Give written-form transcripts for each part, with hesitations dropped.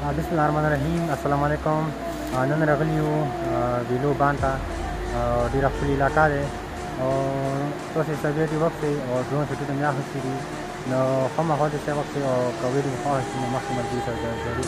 बिस्मिल्लाहिर्रहमानिर्रहीम अस्सलाम वालेकुम। नन रगलियो विलो बांता डेरा फुल इलाका है और तो से सभी वक्त से और ड्रोन से तो यहाँ होती थी न हम हो से वक्त और कवेरी हो से मखमल दी सर जरूर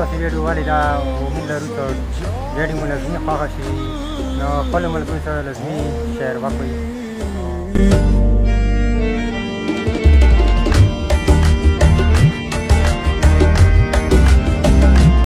तो वीडियो वाली दा मिल रुतो रेडी मुला भी खाखा शी न फॉलो मुला भी शेयर वाकोई